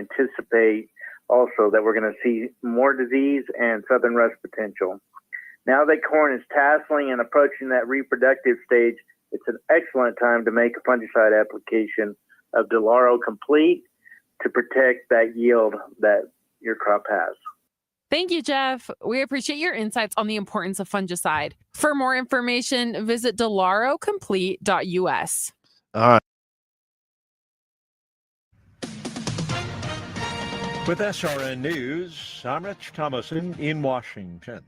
anticipate also that we're going to see more disease and southern rust potential. Now that corn is tasseling and approaching that reproductive stage, it's an excellent time to make a fungicide application of Delaro Complete to protect that yield that your crop has. Thank you, Jeff. We appreciate your insights on the importance of fungicide. For more information, visit delarocomplete.us. All right. With SRN News, I'm Rich Thomason in Washington.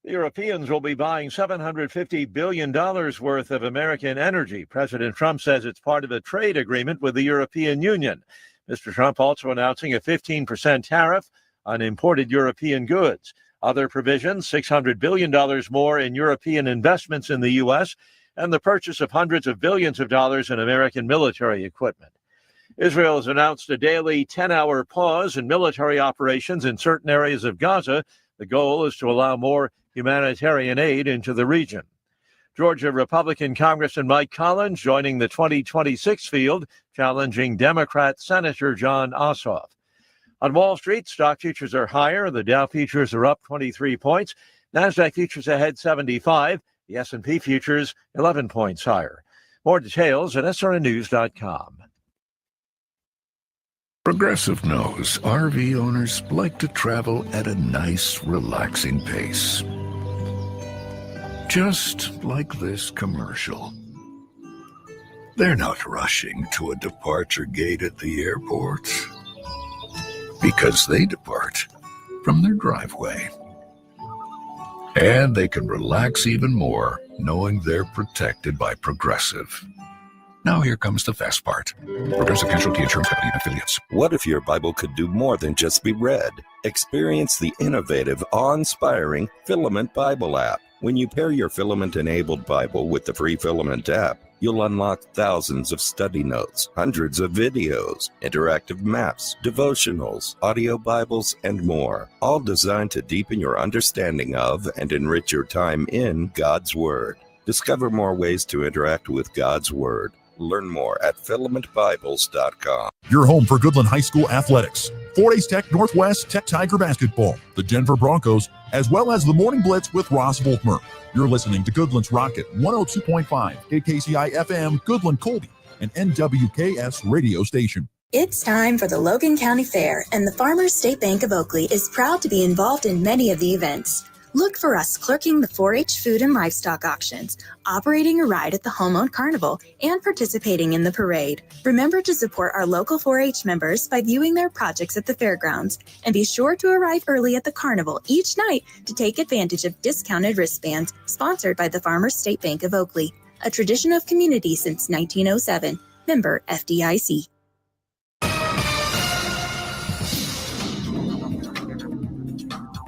The Europeans will be buying $750 billion worth of American energy. President Trump says it's part of a trade agreement with the European Union. Mr. Trump also announcing a 15% tariff on imported European goods. Other provisions, $600 billion more in European investments in the U.S., and the purchase of hundreds of billions of dollars in American military equipment. Israel has announced a daily 10-hour pause in military operations in certain areas of Gaza. The goal is to allow more humanitarian aid into the region. Georgia Republican Congressman Mike Collins joining the 2026 field, challenging Democrat Senator John Ossoff. On Wall Street, stock futures are higher. The Dow futures are up 23 points. NASDAQ futures ahead 75. The S&P futures 11 points higher. More details at srnnews.com. Progressive knows RV owners like to travel at a nice, relaxing pace. Just like this commercial. They're not rushing to a departure gate at the airport because they depart from their driveway. And they can relax even more knowing they're protected by Progressive. Now here comes the fast part. Progressive Casualty Insurance Company and Affiliates. What if your Bible could do more than just be read? Experience the innovative, awe-inspiring Filament Bible app. When you pair your Filament-enabled Bible with the free Filament app, you'll unlock thousands of study notes, hundreds of videos, interactive maps, devotionals, audio Bibles, and more, all designed to deepen your understanding of and enrich your time in God's Word. Discover more ways to interact with God's Word. Learn more at filamentbibles.com. Your home for Goodland High School athletics. Fort Hays Tech Northwest Tech Tiger basketball, the Denver Broncos, as well as the Morning Blitz with Ross Volkmer. You're listening to Goodland's Rocket 102.5, KKCI FM, Goodland Colby, an NWKS radio station. It's time for the Logan County Fair, and the Farmers State Bank of Oakley is proud to be involved in many of the events. Look for us clerking the 4-H food and livestock auctions, operating a ride at the Home-Owned Carnival, and participating in the parade. Remember to support our local 4-H members by viewing their projects at the fairgrounds, and be sure to arrive early at the carnival each night to take advantage of discounted wristbands sponsored by the Farmers State Bank of Oakley, a tradition of community since 1907. Member FDIC.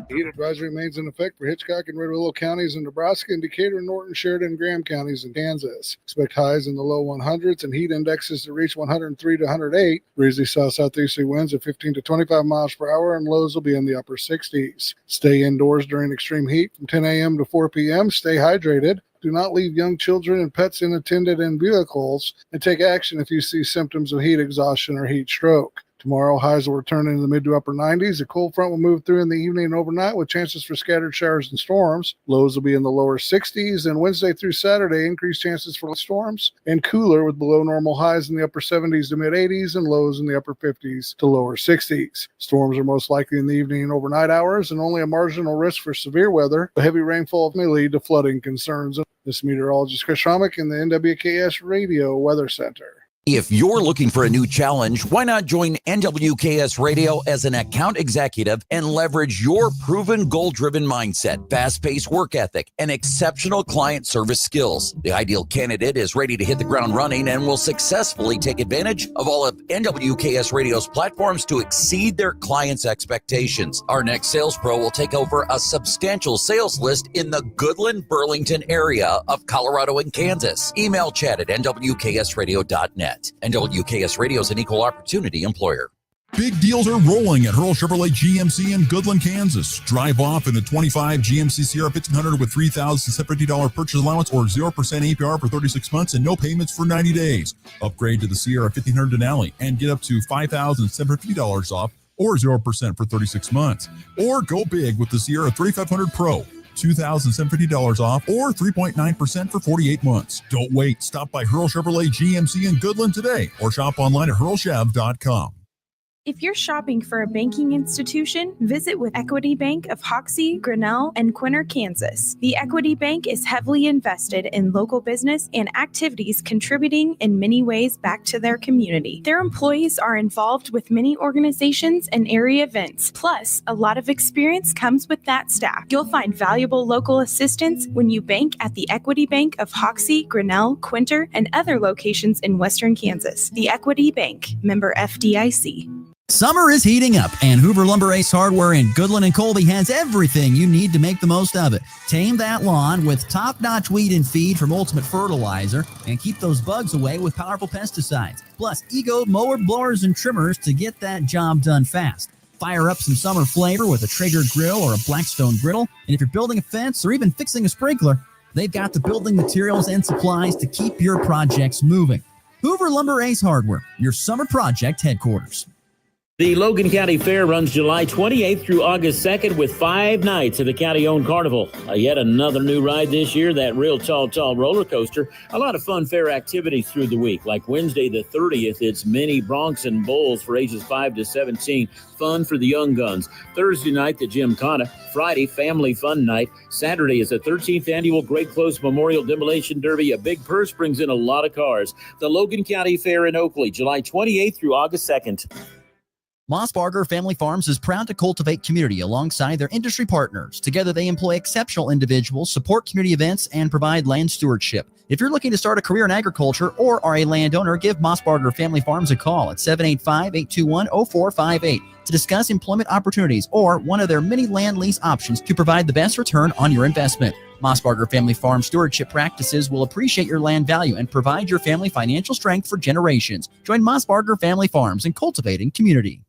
Heat advisory remains in effect for Hitchcock and Red Willow counties in Nebraska and Decatur, Norton, Sheridan, and Graham counties in Kansas. Expect highs in the low 100s and heat indexes to reach 103 to 108. Breezy south-southeasterly winds at 15 to 25 miles per hour, and lows will be in the upper 60s. Stay indoors during extreme heat from 10 a.m. to 4 p.m. Stay hydrated. Do not leave young children and pets unattended in vehicles, and take action if you see symptoms of heat exhaustion or heat stroke. Tomorrow, highs will return into the mid to upper 90s. A cold front will move through in the evening and overnight with chances for scattered showers and storms. Lows will be in the lower 60s, and Wednesday through Saturday, increased chances for storms and cooler with below normal highs in the upper 70s to mid 80s and lows in the upper 50s to lower 60s. Storms are most likely in the evening and overnight hours, and only a marginal risk for severe weather. The heavy rainfall may lead to flooding concerns. This meteorologist Chris Schromick in the NWKS Radio Weather Center. If you're looking for a new challenge, why not join NWKS Radio as an account executive and leverage your proven goal-driven mindset, fast-paced work ethic, and exceptional client service skills? The ideal candidate is ready to hit the ground running and will successfully take advantage of all of NWKS Radio's platforms to exceed their clients' expectations. Our next sales pro will take over a substantial sales list in the Goodland-Burlington area of Colorado and Kansas. Email chat at nwksradio.net. NWKS Radio is an equal opportunity employer. Big deals are rolling at Hurl Chevrolet GMC in Goodland, Kansas. Drive off in a 25 GMC Sierra 1500 with $3,750 purchase allowance or 0% APR for 36 months and no payments for 90 days. Upgrade to the Sierra 1500 Denali and get up to $5,750 off or 0% for 36 months. Or go big with the Sierra 3500 Pro. $2,750 off or 3.9% for 48 months. Don't wait. Stop by Hurl Chevrolet GMC in Goodland today or shop online at hurlchev.com. If you're shopping for a banking institution, visit with Equity Bank of Hoxie, Grinnell, and Quinter, Kansas. The Equity Bank is heavily invested in local business and activities contributing in many ways back to their community. Their employees are involved with many organizations and area events. Plus, a lot of experience comes with that staff. You'll find valuable local assistance when you bank at the Equity Bank of Hoxie, Grinnell, Quinter, and other locations in Western Kansas. The Equity Bank, member FDIC. Summer is heating up, and Hoover Lumber Ace Hardware in Goodland and Colby has everything you need to make the most of it. Tame that lawn with top-notch weed and feed from Ultimate Fertilizer, and keep those bugs away with powerful pesticides. Plus, Ego mower, blowers, and trimmers to get that job done fast. Fire up some summer flavor with a Traeger grill or a Blackstone griddle, and if you're building a fence or even fixing a sprinkler, they've got the building materials and supplies to keep your projects moving. Hoover Lumber Ace Hardware, your summer project headquarters. The Logan County Fair runs July 28th through August 2nd with 5 nights of the county-owned carnival. Yet another new ride this year, that real tall roller coaster. A lot of fun fair activities through the week. Like Wednesday the 30th, it's mini broncs and bulls for ages 5 to 17. Fun for the young guns. Thursday night, the Gymkhana. Friday, family fun night. Saturday is the 13th annual Great Close Memorial Demolition Derby. A big purse brings in a lot of cars. The Logan County Fair in Oakley, July 28th through August 2nd. Mossbarger Family Farms is proud to cultivate community alongside their industry partners. Together, they employ exceptional individuals, support community events, and provide land stewardship. If you're looking to start a career in agriculture or are a landowner, give Mossbarger Family Farms a call at 785-821-0458 to discuss employment opportunities or one of their many land lease options to provide the best return on your investment. Mossbarger Family Farm stewardship practices will appreciate your land value and provide your family financial strength for generations. Join Mossbarger Family Farms in cultivating community.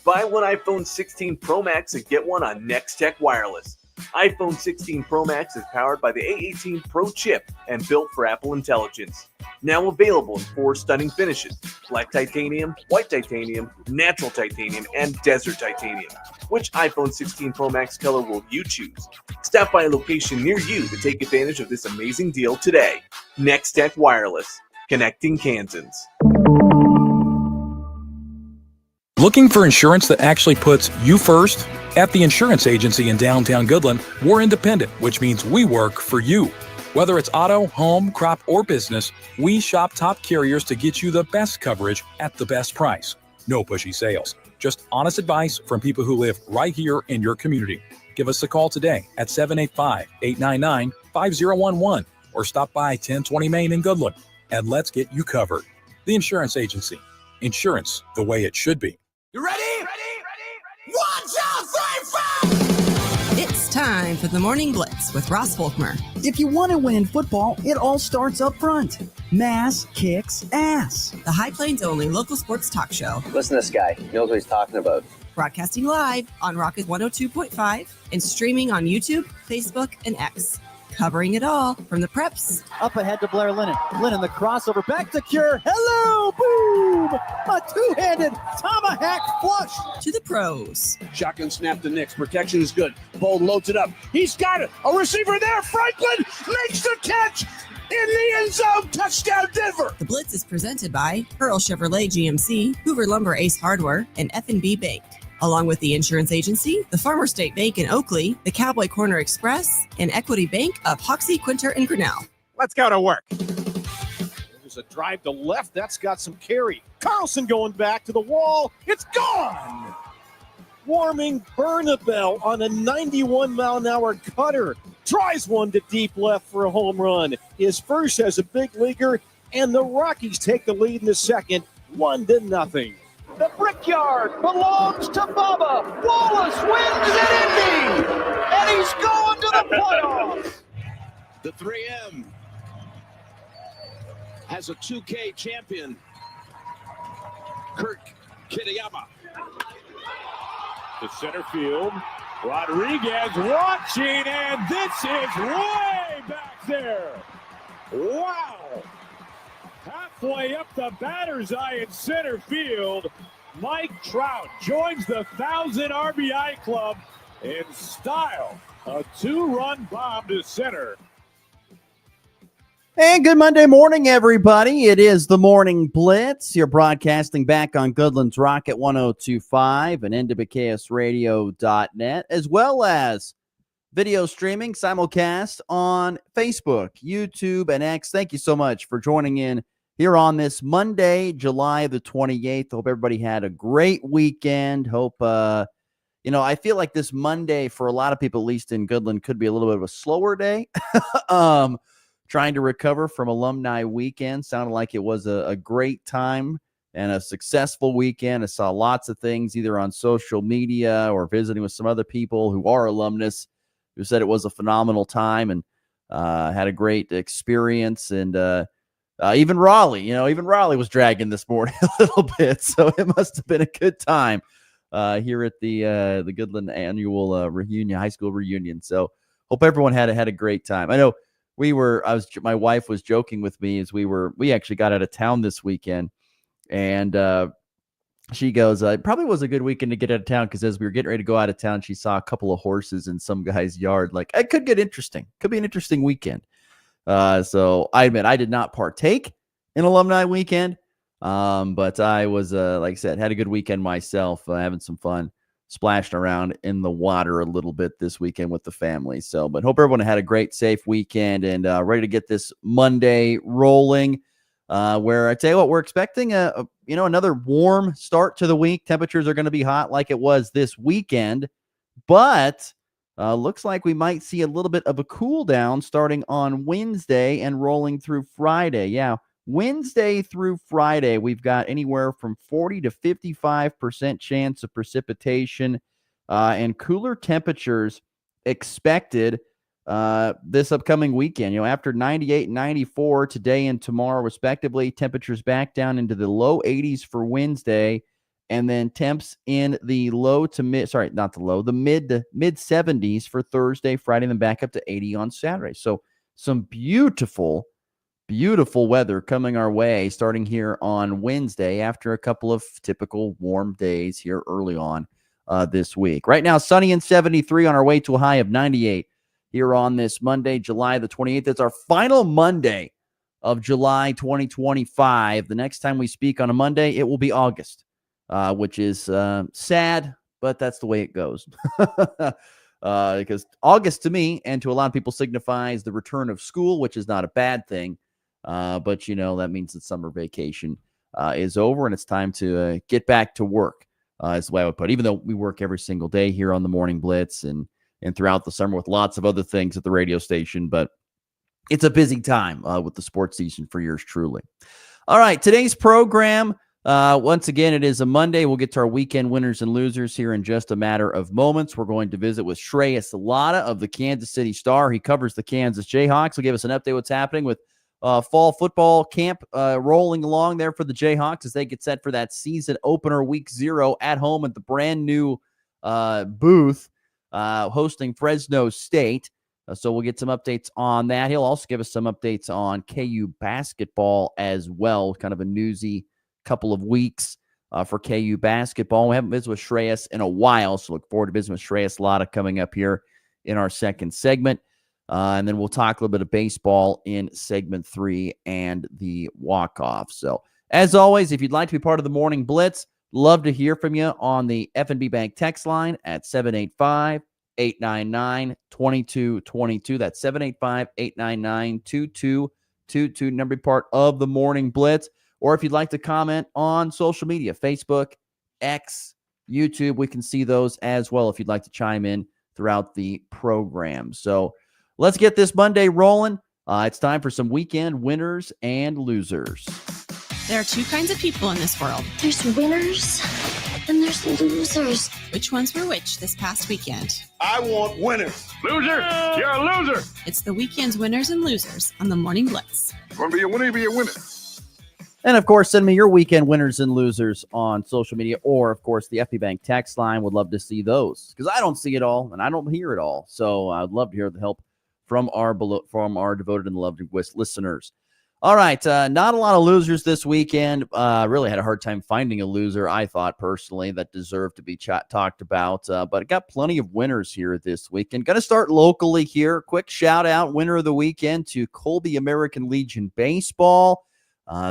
Buy one iPhone 16 Pro Max and get one on Nextech Wireless. iPhone 16 Pro Max is powered by the A18 Pro chip and built for Apple Intelligence. Now available in 4 stunning finishes: black titanium, white titanium, natural titanium, and desert titanium. Which iPhone 16 Pro Max color will you choose? Stop by a location near you to take advantage of this amazing deal today. Nextech Wireless, connecting Kansans. Looking for insurance that actually puts you first? At the insurance agency in downtown Goodland, we're independent, which means we work for you. Whether it's auto, home, crop, or business, we shop top carriers to get you the best coverage at the best price. No pushy sales, just honest advice from people who live right here in your community. Give us a call today at 785-899-5011 or stop by 1020 Main in Goodland, and let's get you covered. The Insurance Agency. Insurance the way it should be. You ready? Ready? 1, 2, 3, 4! It's time for the Morning Blitz with Ross Volkmer. If you want to win in football, it all starts up front. Mass kicks ass. The High Plains only local sports talk show. Listen to this guy. He knows what he's talking about. Broadcasting live on Rocket 102.5 and streaming on YouTube, Facebook, and X. Covering it all from the preps. Up ahead to Blair Lennon. Lennon, the crossover, back to Cure. Hello, boom! A two-handed tomahawk flush. To the pros. Shotgun snap to Nix. Protection is good. Bold loads it up. He's got it. A receiver there. Franklin makes the catch in the end zone. Touchdown, Denver. The Blitz is presented by Hurl Chevrolet GMC, Hoover Lumber Ace Hardware, and F&B Bank. Along with the Insurance Agency, the Farmer State Bank in Oakley, the Cowboy Corner Express, and Equity Bank of Hoxie, Quinter, and Grinnell. Let's go to work. There's a drive to left. That's got some carry. Carlson going back to the wall. It's gone. Warming Bernabel on a 91-mile-an-hour cutter. Tries one to deep left for a home run. His first as a big leaguer, and the Rockies take the lead in the second, 1-0. The Brickyard belongs to Bubba. Wallace wins in Indy, and he's going to the playoffs. The 3M has a 2K champion. Kirk Kitty Tama. To center field. Rodriguez watching, and this is way back there. Wow. Halfway up the batter's eye in center field, Mike Trout joins the 1,000 RBI club in style. A 2-run bomb to center. And good Monday morning, everybody. It is the Morning Blitz. You're broadcasting back on Goodland's Rocket 102.5 and NWKSradio.net, as well as video streaming simulcast on Facebook, YouTube, and X. Thank you so much for joining in here on this Monday, July the 28th. Hope everybody had a great weekend. Hope, I feel like this Monday for a lot of people, at least in Goodland, could be a little bit of a slower day. Trying to recover from alumni weekend. Sounded like it was a great time and a successful weekend. I saw lots of things either on social media or visiting with some other people who are alumnus who said it was a phenomenal time and had a great experience. And even Raleigh was dragging this morning a little bit. So it must have been a good time here at the Goodland annual high school reunion. So hope everyone had a great time. I know my wife was joking with me as we actually got out of town this weekend, and she goes, it probably was a good weekend to get out of town because as we were getting ready to go out of town, she saw a couple of horses in some guy's yard. Like, it could get interesting. Could be an interesting weekend. So I admit I did not partake in alumni weekend, but I was, like I said, had a good weekend myself, having some fun. Splashed around in the water a little bit this weekend with the family. So, but hope everyone had a great, safe weekend and ready to get this Monday rolling. Where I tell you what, we're expecting another warm start to the week. Temperatures are going to be hot like it was this weekend, but looks like we might see a little bit of a cool down starting on Wednesday and rolling through Friday. Yeah. Wednesday through Friday, we've got anywhere from 40 to 55% chance of precipitation and cooler temperatures expected this upcoming weekend. After 98 and 94 today and tomorrow, respectively, temperatures back down into the low 80s for Wednesday, and then temps in the mid to mid 70s for Thursday, Friday, and then back up to 80 on Saturday. So some beautiful weather coming our way starting here on Wednesday after a couple of typical warm days here early on this week. Right now, sunny and 73 on our way to a high of 98 here on this Monday, July the 28th. It's our final Monday of July 2025. The next time we speak on a Monday, it will be August, which is sad, but that's the way it goes. Because August to me and to a lot of people signifies the return of school, which is not a bad thing. But that means that summer vacation is over and it's time to get back to work, is the way I would put it. Even though we work every single day here on the Morning Blitz and throughout the summer with lots of other things at the radio station, but it's a busy time with the sports season for yours truly. All right, today's program, once again, it is a Monday. We'll get to our weekend winners and losers here in just a matter of moments. We're going to visit with Shreyas Salata of the Kansas City Star. He covers the Kansas Jayhawks. He'll give us an update what's happening with fall football camp rolling along there for the Jayhawks as they get set for that season opener week 0 at home at the brand new booth hosting Fresno State. So we'll get some updates on that. He'll also give us some updates on KU basketball as well. Kind of a newsy couple of weeks for KU basketball. We haven't visited with Shreyas in a while, so look forward to visiting with Shreyas Salata coming up here in our second segment. And then we'll talk a little bit of baseball in segment 3 and the walk-off. So, as always, if you'd like to be part of the Morning Blitz, love to hear from you on the F&B Bank text line at 785-899-2222. That's 785-899-2222. Number part of the Morning Blitz. Or if you'd like to comment on social media, Facebook, X, YouTube, we can see those as well if you'd like to chime in throughout the program. So, let's get this Monday rolling. It's time for some weekend winners and losers. There are two kinds of people in this world. There's winners and there's losers. Which ones were which this past weekend? I want winners. Loser! You're a loser! It's the weekend's winners and losers on the Morning Blitz. Want to be a winner, be a winner. And, of course, send me your weekend winners and losers on social media or, of course, the FP Bank text line. Would love to see those because I don't see it all and I don't hear it all. So I'd love to hear the help from our devoted and loved listeners. All right, not a lot of losers this weekend. Really had a hard time finding a loser, I thought, personally, that deserved to be talked about. But I got plenty of winners here this weekend. Going to start locally here. Quick shout-out, winner of the weekend to Colby American Legion Baseball.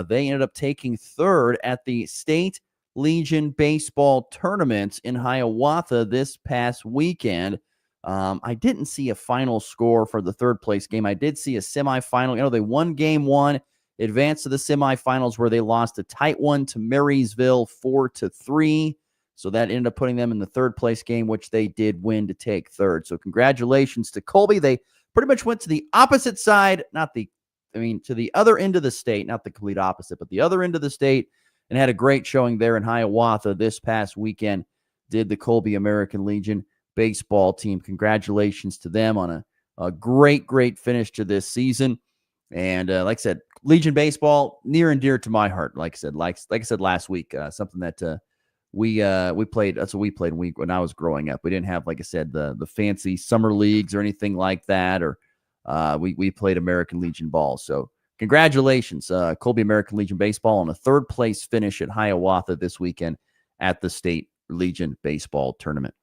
They ended up taking third at the State Legion Baseball Tournament in Hiawatha this past weekend. I didn't see a final score for the third place game. I did see a semifinal. They won game one, advanced to the semifinals where they lost a tight one to Marysville 4-3. So that ended up putting them in the third place game, which they did win to take third. So congratulations to Colby. They pretty much went to the opposite side, to the other end of the state, not the complete opposite, but the other end of the state, and had a great showing there in Hiawatha this past weekend, did the Colby American Legion baseball team. Congratulations to them on a great finish to this season. And like I said, Legion baseball near and dear to my heart. Like I said last week, something that we played. That's what we played when I was growing up. We didn't have, like I said, the fancy summer leagues or anything like that. Or we played American Legion ball. So congratulations, Colby American Legion baseball on a third place finish at Hiawatha this weekend at the State Legion baseball tournament.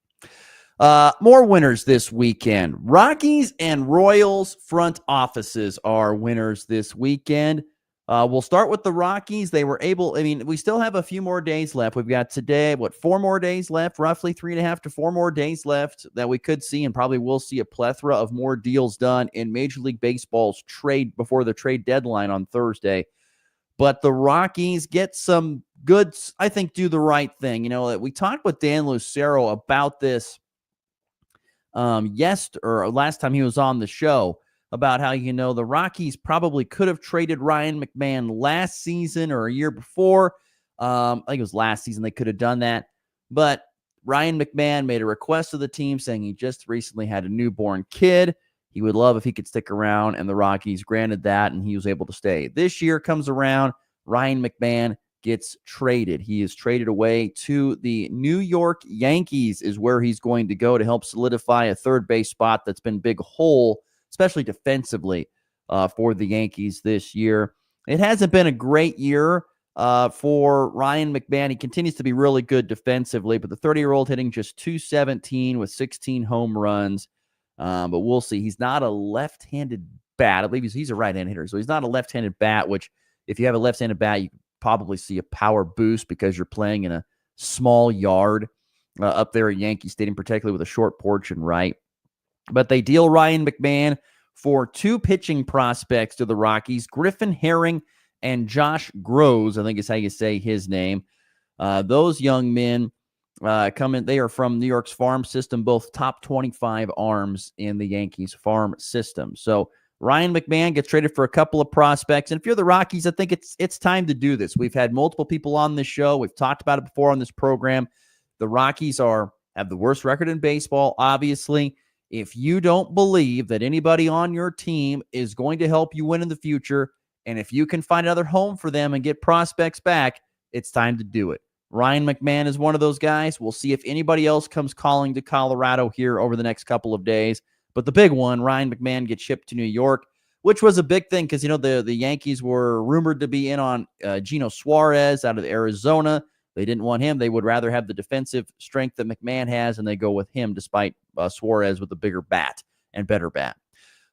More winners this weekend. Rockies and Royals front offices are winners this weekend. We'll start with the Rockies. They were able, we still have a few more days left. We've got today, 4 more days left, roughly 3.5 to 4 more days left that we could see and probably will see a plethora of more deals done in Major League Baseball's trade before the trade deadline on Thursday. But the Rockies get some goods, I think, do the right thing. We talked with Dan Lucero about this last time he was on the show about how, the Rockies probably could have traded Ryan McMahon last season or a year before. I think it was last season they could have done that. But Ryan McMahon made a request to the team saying he just recently had a newborn kid. He would love if he could stick around, and the Rockies granted that, and he was able to stay. This year comes around, Ryan McMahon gets traded. He is traded away to the New York Yankees is where he's going to go to help solidify a third base spot that's been a big hole, especially defensively, for the Yankees this year. It hasn't been a great year for Ryan McMahon. He continues to be really good defensively, but the 30-year-old hitting just .217 with 16 home runs. But we'll see. He's not a left-handed bat. I believe he's a right-handed hitter, so he's not a left-handed bat, which if you have a left-handed bat, you probably see a power boost because you're playing in a small yard up there at Yankee Stadium, particularly with a short porch and right. But they deal Ryan McMahon for 2 pitching prospects to the Rockies, Griffin Herring and Josh Groves, I think is how you say his name. Those young men come in. They are from New York's farm system, both top 25 arms in the Yankees farm system. So Ryan McMahon gets traded for a couple of prospects. And if you're the Rockies, I think it's time to do this. We've had multiple people on this show. We've talked about it before on this program. The Rockies have the worst record in baseball, obviously. If you don't believe that anybody on your team is going to help you win in the future, and if you can find another home for them and get prospects back, it's time to do it. Ryan McMahon is one of those guys. We'll see if anybody else comes calling to Colorado here over the next couple of days. But the big one, Ryan McMahon gets shipped to New York, which was a big thing because, the Yankees were rumored to be in on Gino Suarez out of Arizona. They didn't want him. They would rather have the defensive strength that McMahon has, and they go with him despite Suarez with a bigger bat and better bat.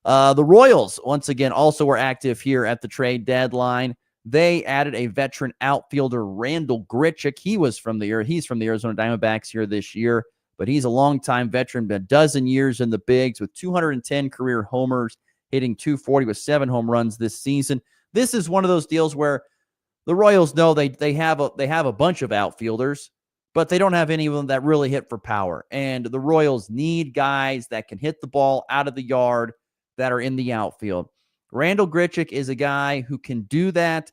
The Royals, once again, also were active here at the trade deadline. They added a veteran outfielder, Randall Grichuk. He's from the Arizona Diamondbacks here this year, but he's a longtime veteran, been a dozen years in the bigs with 210 career homers, hitting .240 with 7 home runs this season. This is one of those deals where the Royals know they have a bunch of outfielders, but they don't have anyone that really hit for power. And the Royals need guys that can hit the ball out of the yard that are in the outfield. Randall Grichuk is a guy who can do that,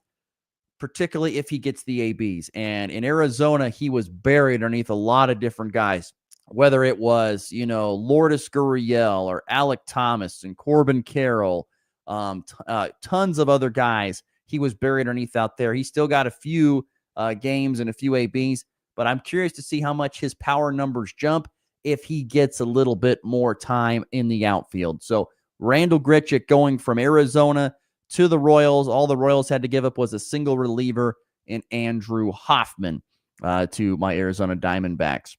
particularly if he gets the ABs. And in Arizona, he was buried underneath a lot of different guys, whether it was, Lourdes Gurriel or Alec Thomas and Corbin Carroll, tons of other guys. he was buried underneath out there. He's still got a few games and a few ABs, but I'm curious to see how much his power numbers jump if he gets a little bit more time in the outfield. So Randall Grichuk going from Arizona to the Royals. All the Royals had to give up was a single reliever in Andrew Hoffman to my Arizona Diamondbacks.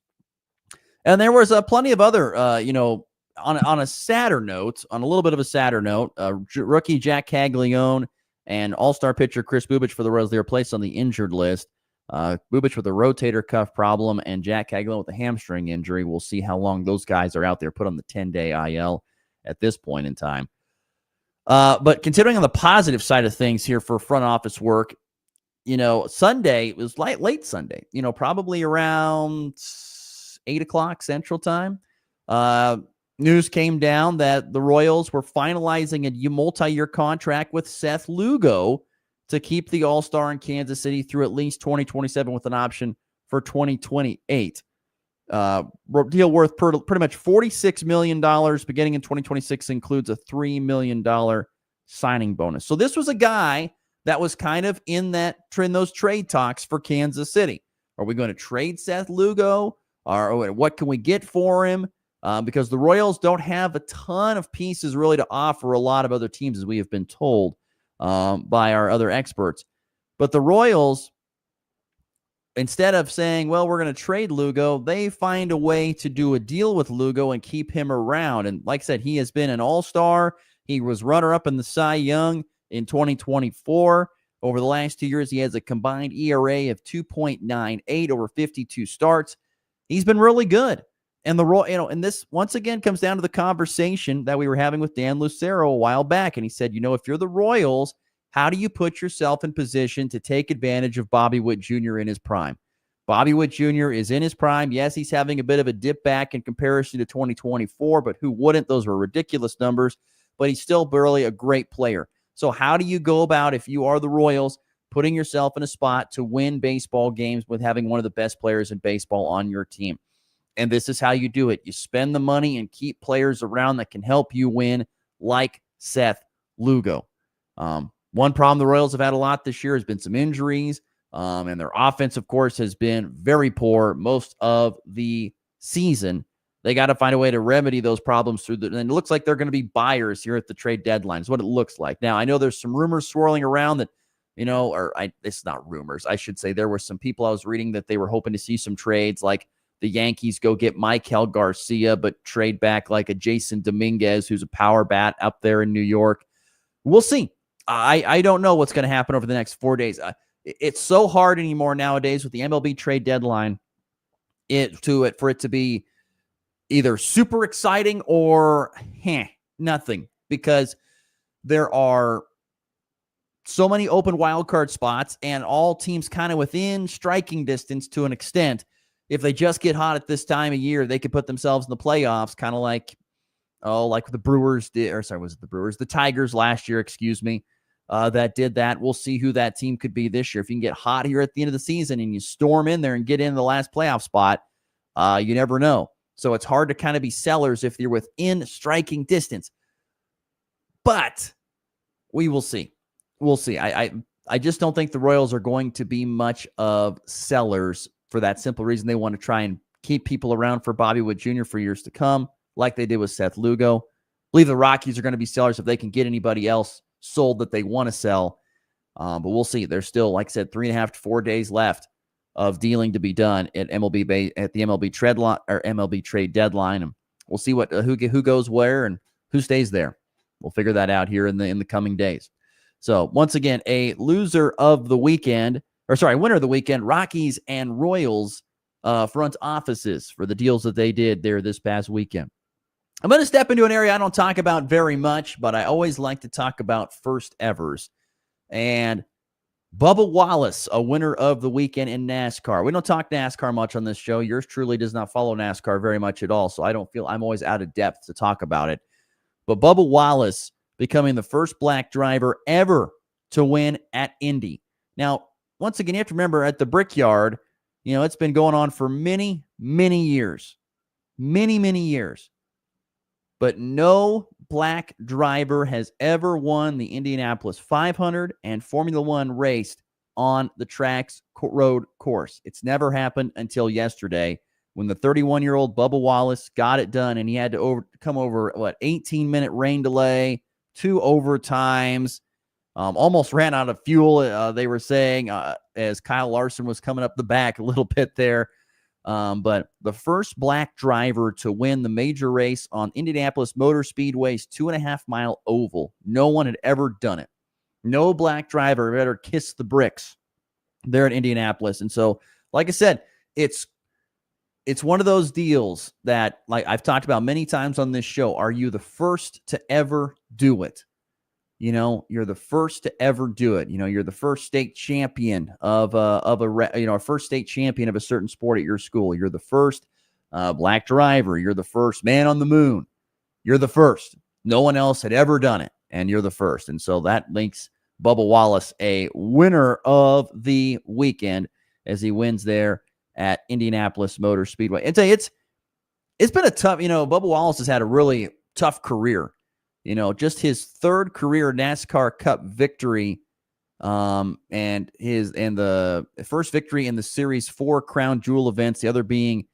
And there was plenty of other, on a sadder note, on a little bit of a sadder note, rookie Jack Caglione and all-star pitcher Chris Bubich for the Royals, they were placed on the injured list. Bubich with a rotator cuff problem and Jack Caglione with a hamstring injury. We'll see how long those guys are out there, put on the 10-day IL at this point in time. But considering on the positive side of things here for front office work, Sunday, it was late Sunday, probably around 8 o'clock Central Time. News came down that the Royals were finalizing a multi-year contract with Seth Lugo to keep the All-Star in Kansas City through at least 2027 with an option for 2028. Deal worth pretty much $46 million beginning in 2026, includes a $3 million signing bonus. So this was a guy that was kind of in those trade talks for Kansas City. Are we going to trade Seth Lugo? Or what can we get for him? Because the Royals don't have a ton of pieces really to offer a lot of other teams, as we have been told by our other experts. But the Royals, instead of saying, well, we're going to trade Lugo, they find a way to do a deal with Lugo and keep him around. And like I said, he has been an all-star. He was runner-up in the Cy Young in 2024. Over the last 2 years, he has a combined ERA of 2.98 over 52 starts. He's been really good. And and this once again comes down to the conversation that we were having with Dan Lucero a while back. And he said, if you're the Royals, how do you put yourself in position to take advantage of Bobby Witt Jr. in his prime? Bobby Witt Jr. is in his prime. Yes, he's having a bit of a dip back in comparison to 2024, but who wouldn't? Those were ridiculous numbers, but he's still barely a great player. So how do you go about, if you are the Royals, putting yourself in a spot to win baseball games with having one of the best players in baseball on your team? And this is how you do it. You spend the money and keep players around that can help you win, like Seth Lugo. One problem the Royals have had a lot this year has been some injuries, and their offense, of course, has been very poor most of the season. They got to find a way to remedy those problems and it looks like they're going to be buyers here at the trade deadline is what it looks like. Now, I know there's some rumors swirling around that, it's not rumors. I should say there were some people I was reading that they were hoping to see some trades, like the Yankees go get Maikel Garcia, but trade back like a Jason Dominguez, who's a power bat up there in New York. We'll see. I don't know what's going to happen over the next 4 days. It's so hard anymore nowadays with the MLB trade deadline for it to be either super exciting or nothing, because there are so many open wild card spots and all teams kind of within striking distance to an extent. If they just get hot at this time of year, they could put themselves in the playoffs, kind of like the Brewers did, the Tigers last year, that did that. We'll see who that team could be this year. If you can get hot here at the end of the season and you storm in there and get in the last playoff spot, you never know. So it's hard to kind of be sellers if you're within striking distance. But we will see. We'll see. I just don't think the Royals are going to be much of sellers for that simple reason. They want to try and keep people around for Bobby Witt Jr. for years to come, like they did with Seth Lugo. I believe the Rockies are going to be sellers if they can get anybody else sold that they want to sell. But we'll see. There's still, like I said, 3.5 to 4 days left of dealing to be done at the MLB trade deadline, and we'll see who goes where and who stays there. We'll figure that out here in the coming days. So once again, a winner of the weekend, Rockies and Royals front offices for the deals that they did there this past weekend. I'm going to step into an area I don't talk about very much, but I always like to talk about first evers. And Bubba Wallace, a winner of the weekend in NASCAR. We don't talk NASCAR much on this show. Yours truly does not follow NASCAR very much at all, so I don't feel I'm always out of depth to talk about it. But Bubba Wallace becoming the first black driver ever to win at Indy. Now, once again, you have to remember at the Brickyard, it's been going on for many, many years. Many, many years. But no black driver has ever won the Indianapolis 500 and Formula One raced on the track's road course. It's never happened until yesterday when the 31-year-old Bubba Wallace got it done, and he had to come over 18-minute rain delay, 2 overtimes, almost ran out of fuel, they were saying, as Kyle Larson was coming up the back a little bit there. But the first black driver to win the major race on Indianapolis Motor Speedway's 2.5-mile oval. No one had ever done it. No black driver better kiss the bricks there at Indianapolis. And so, like I said, it's one of those deals that, like I've talked about many times on this show, are you the first to ever do it? You know, you're the first to ever do it. You know, you're the first state champion of a first state champion of a certain sport at your school. You're the first black driver. You're the first man on the moon. You're the first. No one else had ever done it, and you're the first. And so that makes Bubba Wallace a winner of the weekend as he wins there at Indianapolis Motor Speedway. And it's been a tough, Bubba Wallace has had a really tough career. Just his third career NASCAR Cup victory, and the first victory in the Series 4 Crown Jewel events, the other being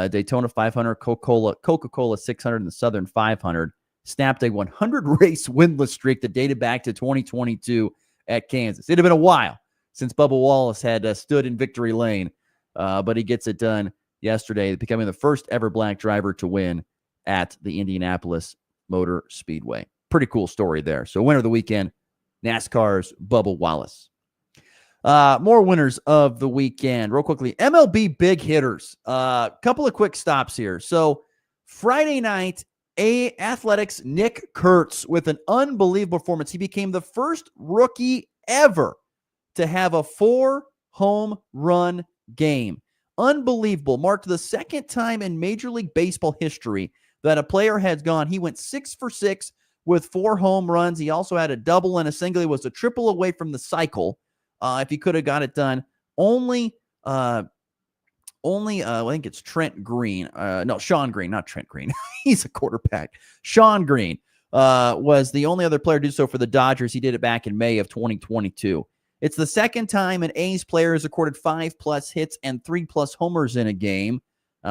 Daytona 500, Coca-Cola 600, and the Southern 500, snapped a 100-race winless streak that dated back to 2022 at Kansas. It had been a while since Bubba Wallace had stood in victory lane, but he gets it done yesterday, becoming the first ever black driver to win at the Indianapolis Motor Speedway. Pretty cool story there. So winner of the weekend, NASCAR's Bubba Wallace. More winners of the weekend. Real quickly, MLB big hitters. Couple of quick stops here. So Friday night, Athletics Nick Kurtz with an unbelievable performance. He became the first rookie ever to have a 4-home run game. Unbelievable. Marked the second time in Major League Baseball history that a player has gone. He went 6 for 6 with 4 home runs. He also had a double and a single. He was a triple away from the cycle. If he could have got it done, only I think it's Trent Green. Sean Green, not Trent Green. He's a quarterback. Sean Green was the only other player to do so for the Dodgers. He did it back in May of 2022. It's the second time an A's player has recorded 5+ hits and 3+ homers in a game.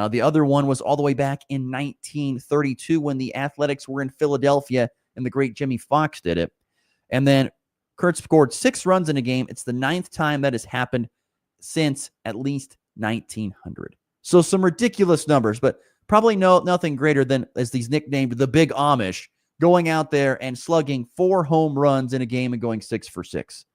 The other one was all the way back in 1932 when the Athletics were in Philadelphia and the great Jimmy Fox did it. And then Kurtz scored 6 runs in a game. It's the 9th time that has happened since at least 1900. So some ridiculous numbers, but probably nothing greater than, as these nicknamed, the Big Amish, going out there and slugging 4 home runs in a game and going 6 for 6.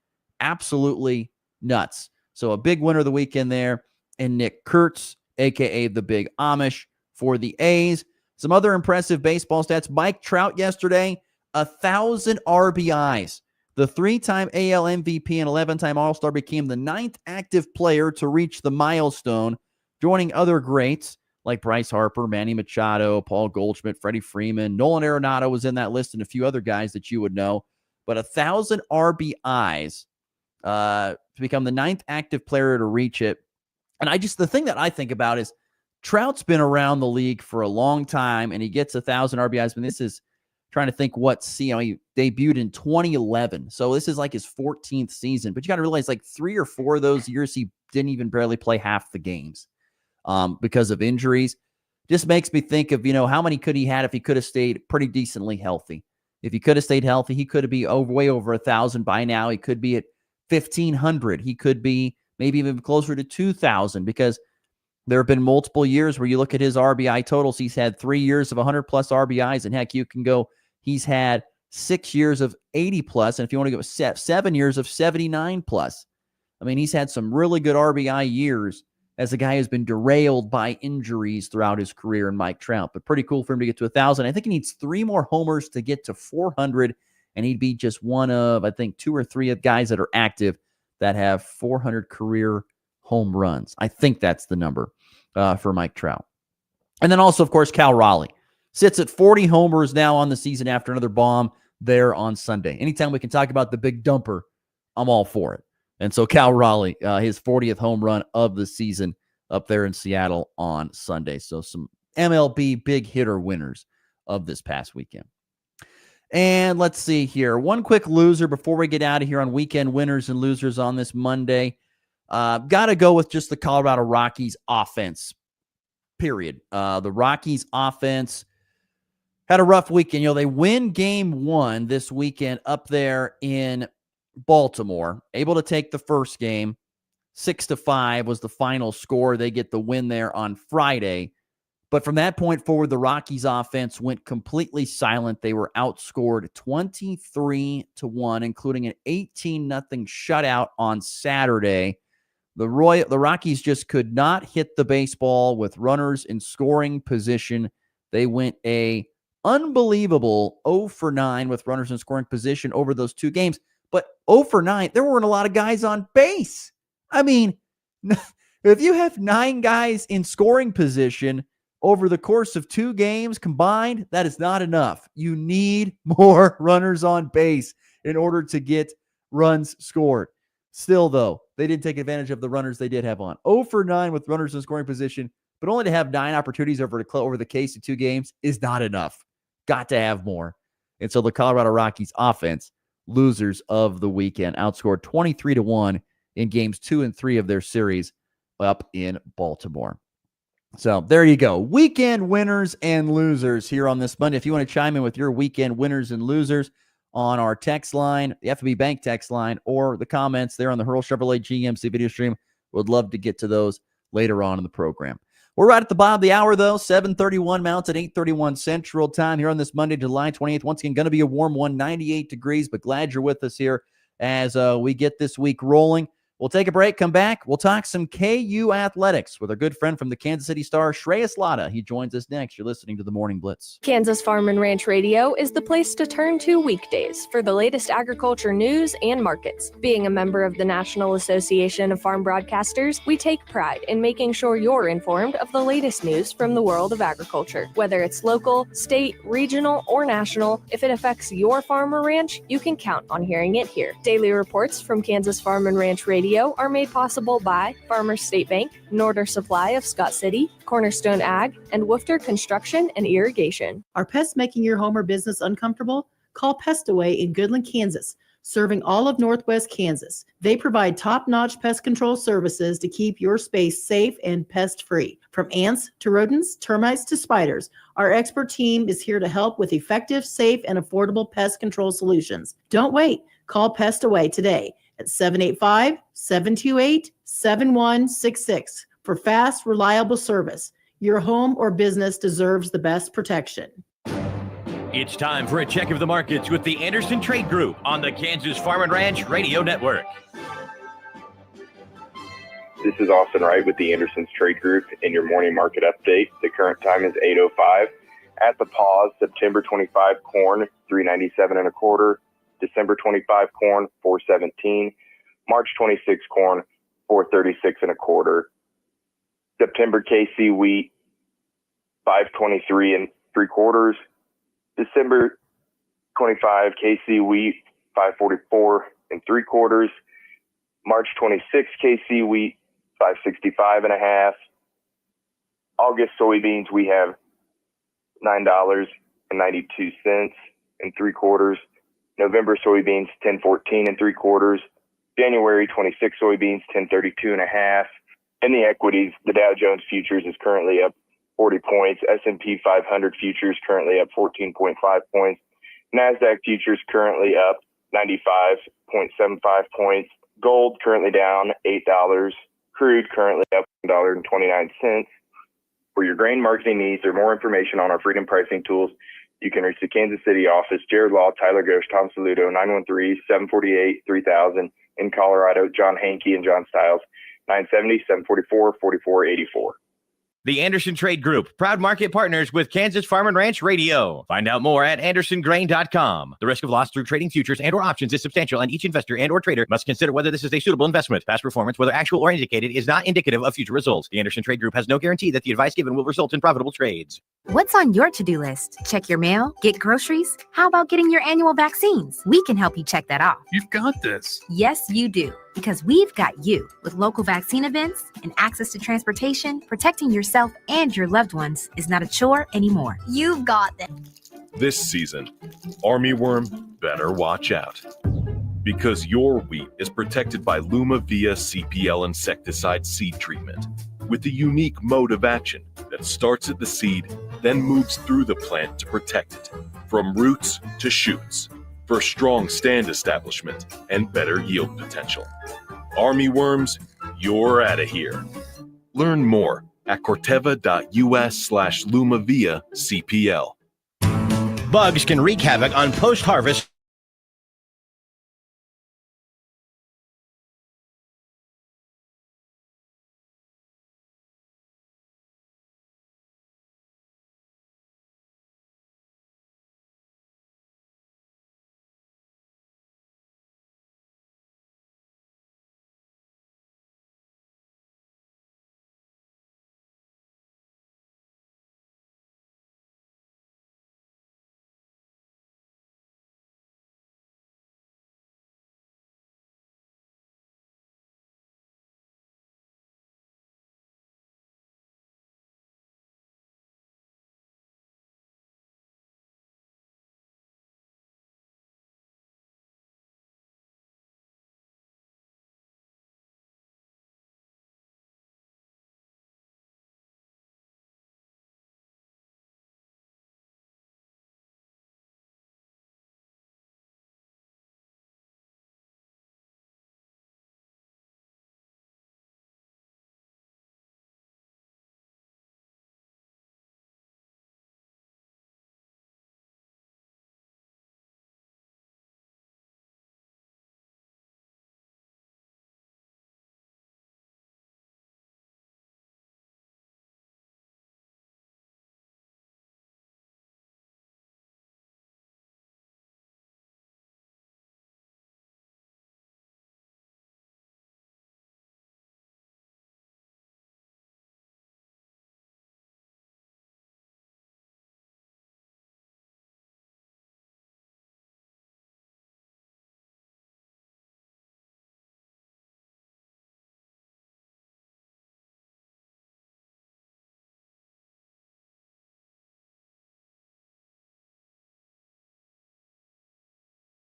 Absolutely nuts. So a big winner of the weekend there, and Nick Kurtz, a.k.a. the Big Amish, for the A's. Some other impressive baseball stats. Mike Trout yesterday, 1,000 RBIs. The 3-time AL MVP and 11-time All-Star became the 9th active player to reach the milestone, joining other greats like Bryce Harper, Manny Machado, Paul Goldschmidt, Freddie Freeman. Nolan Arenado was in that list, and a few other guys that you would know. But 1,000 RBIs to become the 9th active player to reach it. And the thing that I think about is Trout's been around the league for a long time, and he gets 1,000 RBIs. But this is trying to think he debuted in 2011. So this is like his 14th season. But you got to realize like 3 or 4 of those years, he didn't even barely play half the games because of injuries. Just makes me think of, how many could he had if he could have stayed pretty decently healthy. If he could have stayed healthy, he could be way over 1,000 by now. He could be at 1,500. He could be maybe even closer to 2,000, because there have been multiple years where you look at his RBI totals. He's had 3 years of 100+ RBIs, and heck, you can go, he's had 6 years of 80+, and if you want to go 7 years of 79+. I mean, he's had some really good RBI years as a guy who's been derailed by injuries throughout his career in Mike Trout. But pretty cool for him to get to 1,000. I think he needs 3 more homers to get to 400, and he'd be just one of, I think, 2 or 3 of guys that are active that have 400 career home runs. I think that's the number for Mike Trout. And then also, of course, Cal Raleigh sits at 40 homers now on the season after another bomb there on Sunday. Anytime we can talk about the big dumper, I'm all for it. And so Cal Raleigh, his 40th home run of the season up there in Seattle on Sunday. So some MLB big hitter winners of this past weekend. And let's see here. One quick loser before we get out of here on weekend winners and losers on this Monday. Got to go with just the Colorado Rockies offense, period. The Rockies offense had a rough weekend. They win game 1 this weekend up there in Baltimore, able to take the first game. 6-5 was the final score. They get the win there on Friday. But from that point forward, the Rockies offense went completely silent. They were outscored 23-1, including an 18-0 shutout on Saturday. The Rockies just could not hit the baseball with runners in scoring position. They went a unbelievable 0-9 with runners in scoring position over those 2 games. But 0-9, there weren't a lot of guys on base. I mean, if you have 9 guys in scoring position over the course of 2 games combined, that is not enough. You need more runners on base in order to get runs scored. Still, though, they did take advantage of the runners they did have on. 0-9 with runners in scoring position, but only to have 9 opportunities over the case of 2 games is not enough. Got to have more. And so the Colorado Rockies offense, losers of the weekend, outscored 23-1 in games 2 and 3 of their series up in Baltimore. So there you go. Weekend winners and losers here on this Monday. If you want to chime in with your weekend winners and losers on our text line, the FNB Bank text line, or the comments there on the Hurl Chevrolet GMC video stream, would love to get to those later on in the program. We're right at the bottom of the hour, though. 7:31 Mountain, 8:31 Central Time here on this Monday, July 28th. Once again, going to be a warm one, 98 degrees, but glad you're with us here as we get this week rolling. We'll take a break, come back. We'll talk some KU athletics with our good friend from the Kansas City Star, Shreyas Laddha. He joins us next. You're listening to the Morning Blitz. Kansas Farm and Ranch Radio is the place to turn to weekdays for the latest agriculture news and markets. Being a member of the National Association of Farm Broadcasters, we take pride in making sure you're informed of the latest news from the world of agriculture. Whether it's local, state, regional, or national, if it affects your farm or ranch, you can count on hearing it here. Daily reports from Kansas Farm and Ranch Radio are made possible by Farmers State Bank, Norder Supply of Scott City, Cornerstone Ag, and Woofter Construction and Irrigation. Are pests making your home or business uncomfortable? Call Pestaway in Goodland, Kansas, serving all of Northwest Kansas. They provide top-notch pest control services to keep your space safe and pest-free. From ants to rodents, termites to spiders, our expert team is here to help with effective, safe, and affordable pest control solutions. Don't wait. Call Pestaway today at 785-728-7166 for fast, reliable service. Your home or business deserves the best protection. It's time for a check of the markets with the Anderson Trade Group on the Kansas Farm and Ranch Radio Network. This is Austin Wright with the Anderson's Trade Group in your morning market update. The current time is 8:05. At the pause, September 25 corn, $3.97 December 25 corn, $4.17. March 26 corn, $4.36 September KC wheat, $5.23 December 25 KC wheat, $5.44 March 26 KC wheat, $5.65 August soybeans, we have $9.92 November soybeans, $10.14 January 26 soybeans, $10.32 In the equities, the Dow Jones futures is currently up 40 points. S&P 500 futures currently up 14.5 points. NASDAQ futures currently up 95.75 points. Gold currently down $8. Crude currently up $1.29. For your grain marketing needs or more information on our freedom pricing tools, you can reach the Kansas City office, Jared Law, Tyler Ghosh, Tom Saludo, 913-748-3000. In Colorado, John Hankey and John Stiles, 970-744-4484. The Anderson Trade Group, proud market partners with Kansas Farm and Ranch Radio. Find out more at andersongrain.com. The risk of loss through trading futures and or options is substantial, and each investor and or trader must consider whether this is a suitable investment. Past performance, whether actual or indicated, is not indicative of future results. The Anderson Trade Group has no guarantee that the advice given will result in profitable trades. What's on your to-do list? Check your mail? Get groceries? How about getting your annual vaccines? We can help you check that off. You've got this. Yes, you do. Because we've got you. With local vaccine events and access to transportation, protecting yourself and your loved ones is not a chore anymore. You've got this. This season, Armyworm, better watch out. Because your wheat is protected by Lumavia CPL insecticide seed treatment with a unique mode of action that starts at the seed, then moves through the plant to protect it from roots to shoots for strong stand establishment and better yield potential. Armyworms, you're out of here. Learn more at corteva.us/Lumavia CPL. Bugs can wreak havoc on post-harvest.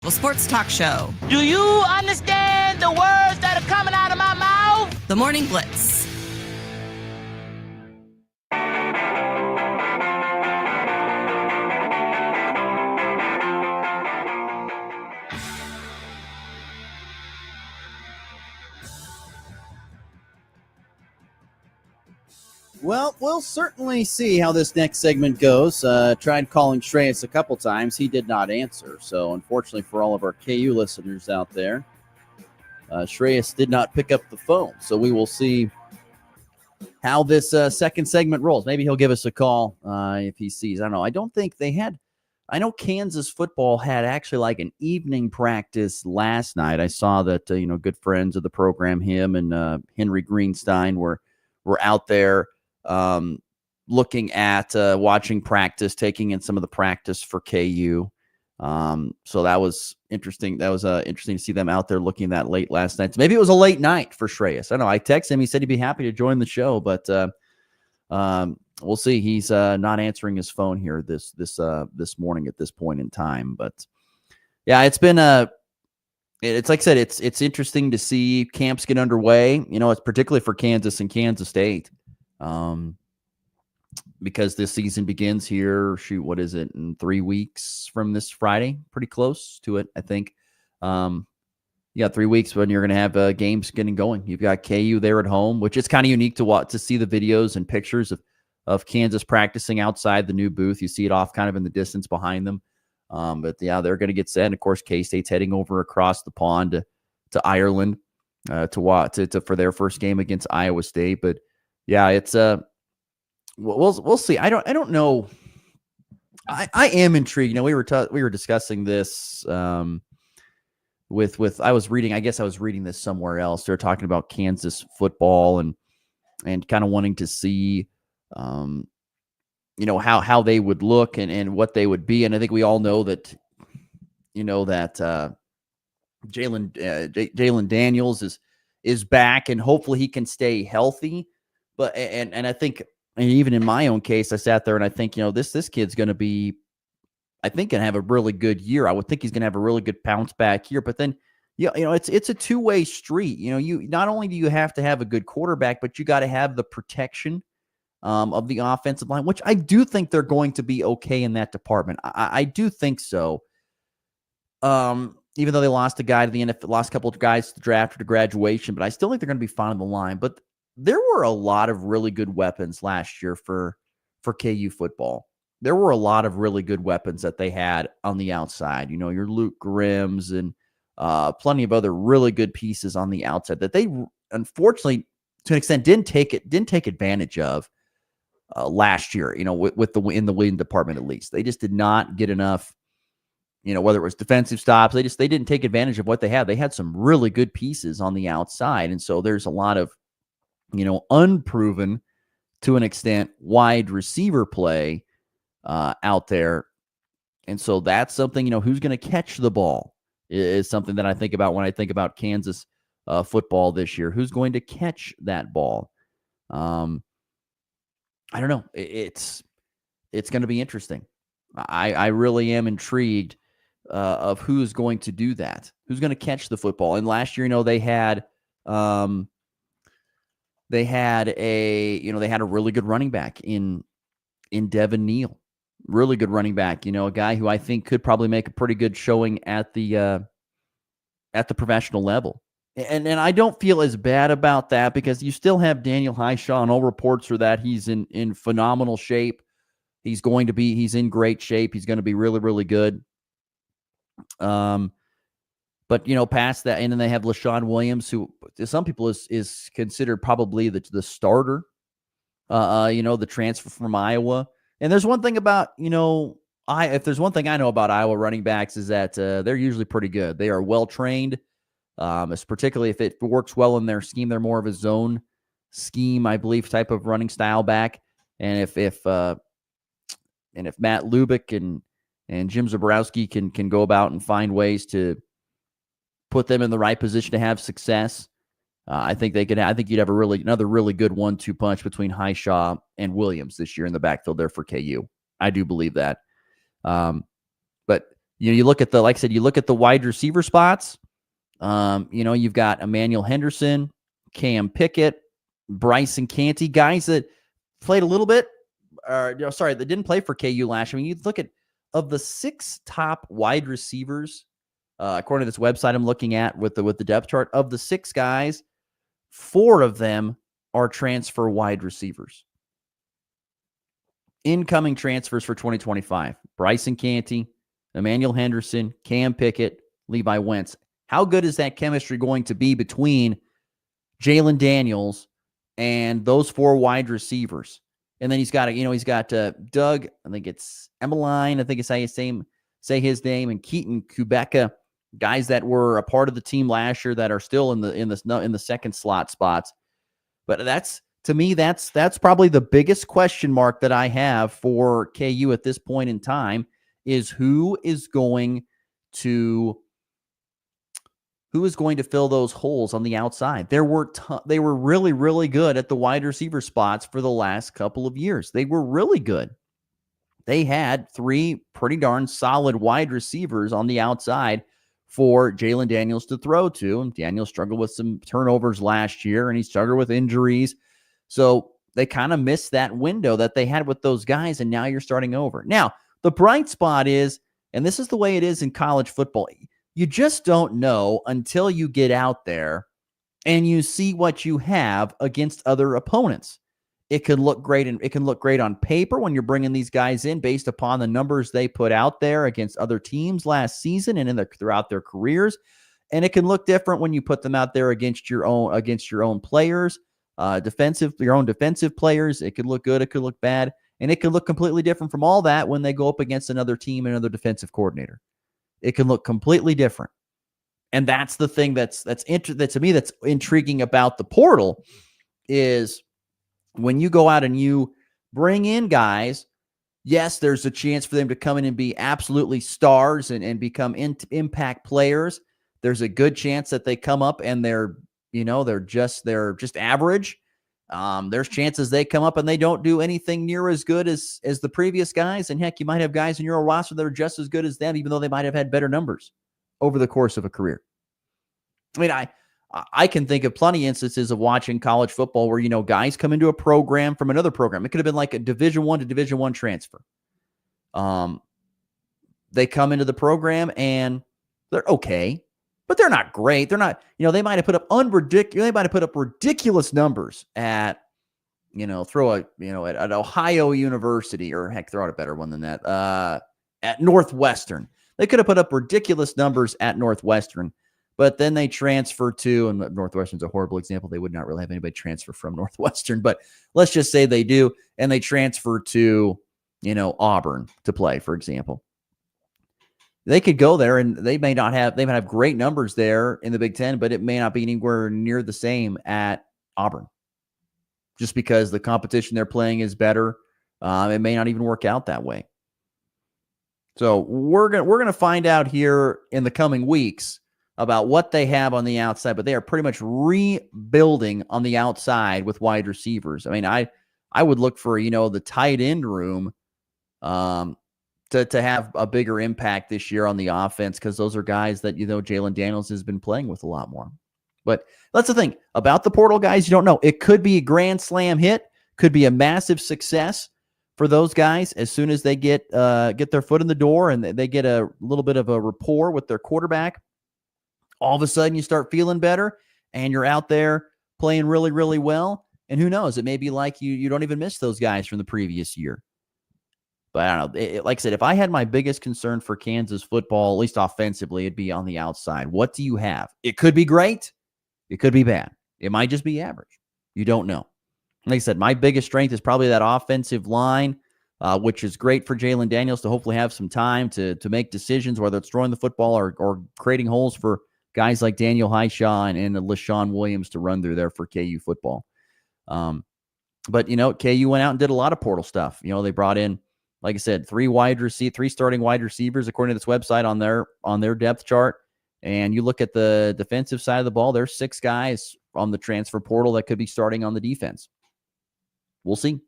Well, sports talk show. Do you understand the words that are coming out of my mouth? The Morning Blitz. Well, we'll certainly see how this next segment goes. Tried calling Shreyas a couple times. He did not answer. So, unfortunately for all of our KU listeners out there, Shreyas did not pick up the phone. So, we will see how this second segment rolls. Maybe he'll give us a call if he sees. I don't know. I don't think they had. I know Kansas football had actually like an evening practice last night. I saw that, good friends of the program, him and Henry Greenstein were out there. Looking at watching practice, taking in some of the practice for KU. So that was interesting. That was interesting to see them out there looking that late last night. So maybe it was a late night for Shreyas. I don't know. I texted him. He said he'd be happy to join the show, but we'll see. He's not answering his phone here this morning at this point in time. But yeah, it's been it's like I said, it's interesting to see camps get underway. It's particularly for Kansas and Kansas State. Because this season begins here, what is it, in 3 weeks from this Friday? Pretty close to it, I think. You got 3 weeks when you're going to have games getting going. You've got KU there at home, which is kind of unique to see the videos and pictures of Kansas practicing outside the new booth. You see it off kind of in the distance behind them. But yeah, they're going to get set. And of course, K-State's heading over across the pond to Ireland for their first game against Iowa State. But yeah, it's we'll see. I don't know. I am intrigued. We were discussing this with I was reading this somewhere else. They're talking about Kansas football and kind of wanting to see how they would look and what they would be. And I think we all know that Jalen Daniels is back, and hopefully he can stay healthy. But and I think, and even in my own case, I sat there and I think, this kid's going to be I think, going to have a really good year. I would think he's going to have a really good bounce back here. But then, it's a two-way street. You not only do you have to have a good quarterback, but you got to have the protection of the offensive line, which I do think they're going to be okay in that department. I do think so. Even though they lost a guy to the NFL, lost a couple of guys to the draft or to graduation, but I still think they're going to be fine on the line. But there were a lot of really good weapons last year for KU football. There were a lot of really good weapons that they had on the outside. Your Luke Grimms and plenty of other really good pieces on the outside that they unfortunately, to an extent, didn't take advantage of last year. In the wing department, at least they just did not get enough. Whether it was defensive stops, they didn't take advantage of what they had. They had some really good pieces on the outside, and so there's a lot of unproven, to an extent, wide receiver play out there. And so that's something, who's going to catch the ball is something that I think about when I think about Kansas football this year. Who's going to catch that ball? I don't know. It's going to be interesting. I really am intrigued of who's going to do that. Who's going to catch the football? And last year, they had a really good running back in Devin Neal. Really good running back, a guy who I think could probably make a pretty good showing at the professional level. And I don't feel as bad about that because you still have Daniel Highshaw, and all reports are that he's in phenomenal shape. He's in great shape. He's going to be really, really good. But past that, and then they have LaShawn Williams, who to some people is considered probably the starter. The transfer from Iowa. And there's one thing about, if there's one thing I know about Iowa running backs is that they're usually pretty good. They are well trained, particularly if it works well in their scheme. They're more of a zone scheme, I believe, type of running style back. And if Matt Lubick and Jim Zabrowski can go about and find ways to put them in the right position to have success, I think you'd have another really good 1-2 punch between Highshaw and Williams this year in the backfield there for KU. I do believe that. But you look at the wide receiver spots. You've got Emmanuel Henderson, Cam Pickett, Bryson Canty, guys that played a little bit. That didn't play for KU last year. I mean, you look at of the 6 top wide receivers, according to this website I'm looking at with the depth chart, of the 6 guys, 4 of them are transfer wide receivers. Incoming transfers for 2025: Bryson Canty, Emmanuel Henderson, Cam Pickett, Levi Wentz. How good is that chemistry going to be between Jalen Daniels and those 4 wide receivers? And then he's got Doug, I think it's Emmeline, I think it's how you say his name, and Keaton Kubeka, guys that were a part of the team last year that are still in the second slot spots. But that's probably the biggest question mark that I have for KU at this point in time is who is going to fill those holes on the outside. They were really, really good at the wide receiver spots for the last couple of years. They were really good. They had 3 pretty darn solid wide receivers on the outside for Jalen Daniels to throw to. And Daniels struggled with some turnovers last year, and he struggled with injuries. So they kind of missed that window that they had with those guys, and now you're starting over. Now, the bright spot is, and this is the way it is in college football, you just don't know until you get out there and you see what you have against other opponents. It can look great, and it can look great on paper when you're bringing these guys in based upon the numbers they put out there against other teams last season and throughout their careers. And it can look different when you put them out there against your own players, your own defensive players. It could look good, it could look bad, and it could look completely different from all that when they go up against another team and another defensive coordinator. It can look completely different. And that's the thing that to me that's intriguing about the portal is when you go out and you bring in guys, yes, there's a chance for them to come in and be absolutely stars and become impact players. There's a good chance that they come up and they're just average. There's chances they come up and they don't do anything near as good as the previous guys. And heck, you might have guys in your roster that are just as good as them, even though they might have had better numbers over the course of a career. I mean, I can think of plenty of instances of watching college football where, guys come into a program from another program. It could have been like a Division I to Division I transfer. They come into the program and they're okay, but they're not great. They're not, they might have put up ridiculous numbers at, at Ohio University, or heck, throw out a better one than that. At Northwestern. They could have put up ridiculous numbers at Northwestern, but then they transfer to, and Northwestern's a horrible example. They would not really have anybody transfer from Northwestern, but let's just say they do, and they transfer to, Auburn to play, for example. They could go there and they might have great numbers there in the Big Ten, but it may not be anywhere near the same at Auburn, just because the competition they're playing is better. It may not even work out that way. So we're gonna find out here in the coming weeks about what they have on the outside, but they are pretty much rebuilding on the outside with wide receivers. I mean, I would look for the tight end room to have a bigger impact this year on the offense, because those are guys that, Jalen Daniels has been playing with a lot more. But that's the thing about the portal guys. You don't know. It could be a grand slam hit, could be a massive success for those guys as soon as they get their foot in the door and they get a little bit of a rapport with their quarterback. All of a sudden you start feeling better and you're out there playing really, really well. And who knows, it may be like you don't even miss those guys from the previous year. But I don't know. Like I said, if I had my biggest concern for Kansas football, at least offensively, it'd be on the outside. What do you have? It could be great. It could be bad. It might just be average. You don't know. Like I said, my biggest strength is probably that offensive line, which is great for Jalen Daniels to hopefully have some time to make decisions, whether it's throwing the football or creating holes for guys like Daniel Highshaw and LaShawn Williams to run through there for KU football. But, KU went out and did a lot of portal stuff. They brought in, like I said, three starting wide receivers, according to this website on their depth chart. And you look at the defensive side of the ball, there's 6 guys on the transfer portal that could be starting on the defense. We'll see.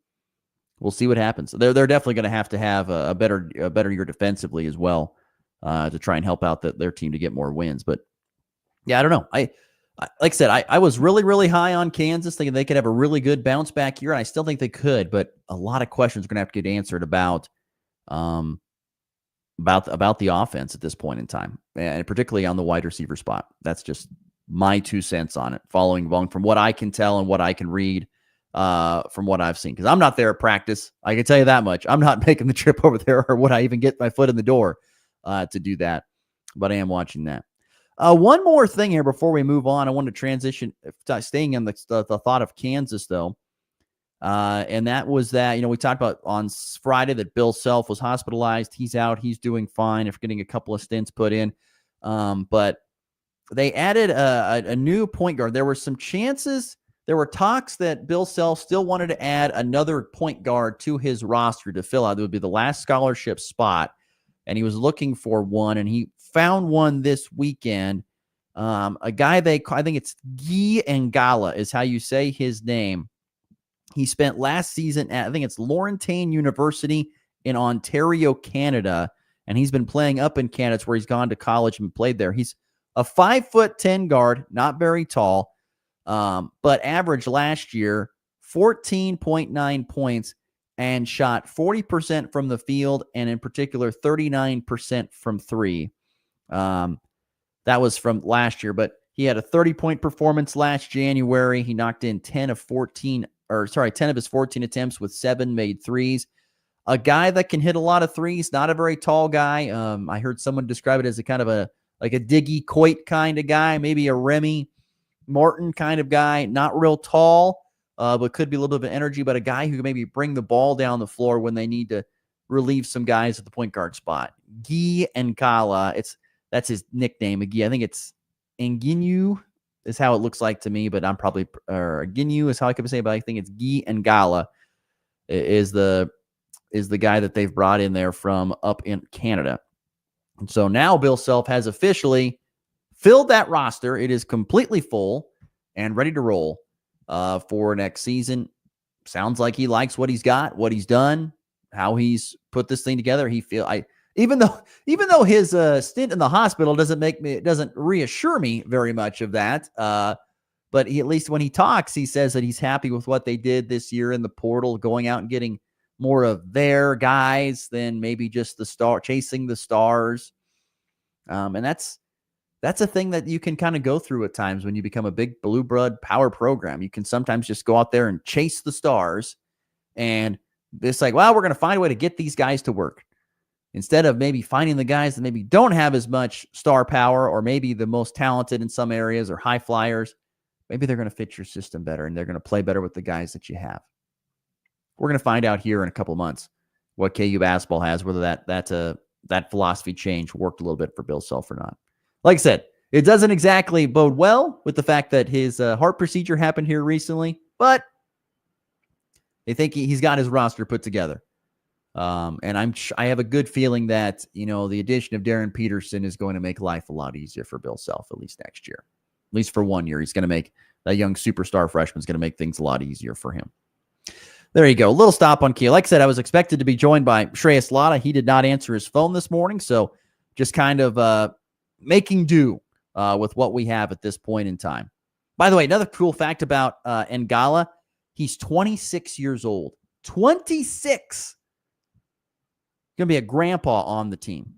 We'll see what happens. They're definitely going to have a better year defensively as well, to try and help out their team to get more wins. But yeah, I don't know. I like I said, I was really, really high on Kansas, thinking they could have a really good bounce back year. And I still think they could, but a lot of questions are going to have to get answered about the offense at this point in time, and particularly on the wide receiver spot. That's just my 2 cents on it, following along from what I can tell and what I can read from what I've seen. Because I'm not there at practice. I can tell you that much. I'm not making the trip over there, or would I even get my foot in the door to do that. But I am watching that. One more thing here before we move on. I want to transition, staying in the thought of Kansas, though. And that was that, we talked about on Friday that Bill Self was hospitalized. He's out. He's doing fine after getting a couple of stints put in. But they added a new point guard. There were some chances. There were talks that Bill Self still wanted to add another point guard to his roster to fill out. It would be the last scholarship spot. And he was looking for one, and he found one this weekend. A guy I think it's Guy Ngala is how you say his name. He spent last season at, I think it's Laurentane University in Ontario, Canada, and he's been playing up in Canada. It's where he's gone to college and played there. He's a 5'10" guard, not very tall, but averaged last year 14.9 points and shot 40% from the field, and in particular 39% from three. That was from last year, but he had a 30-point performance last January. He knocked in 10 of his 14 attempts with 7 made threes. A guy that can hit a lot of threes, not a very tall guy. I heard someone describe it as a kind of a Diggy Coit kind of guy, maybe a Remy Martin kind of guy, not real tall, but could be a little bit of energy, but a guy who can maybe bring the ball down the floor when they need to relieve some guys at the point guard spot. Guy Ngala, that's his nickname. Guy, I think it's Nginu is how it looks like to me, but I'm probably, or Nginu is how I could say, but I think it's Guy Ngala is the guy that they've brought in there from up in Canada. And so now Bill Self has officially filled that roster. It is completely full and ready to roll. for next season. Sounds like he likes what he's got, what he's done, how he's put this thing together. Even though his stint in the hospital doesn't reassure me very much of that. But at least when he talks, he says that he's happy with what they did this year in the portal, going out and getting more of their guys than maybe just chasing the stars. And that's a thing that you can kind of go through at times when you become a big blue blood power program. You can sometimes just go out there and chase the stars, and it's like, well, we're going to find a way to get these guys to work, instead of maybe finding the guys that maybe don't have as much star power, or maybe the most talented in some areas, or high flyers. Maybe they're going to fit your system better, and they're going to play better with the guys that you have. We're going to find out here in a couple of months what KU basketball has, whether that philosophy change worked a little bit for Bill Self or not. Like I said, it doesn't exactly bode well with the fact that his heart procedure happened here recently, but they think he's got his roster put together. And I have a good feeling that, the addition of Darren Peterson is going to make life a lot easier for Bill Self, at least next year. At least for 1 year. He's going to make that young superstar freshman is going to make things a lot easier for him. There you go. A little stop on Keel. Like I said, I was expected to be joined by Shreyas Laddha. He did not answer his phone this morning, so just kind of making do with what we have at this point in time. By the way, another cool fact about Ngala, he's 26 years old. 26! Going to be a grandpa on the team.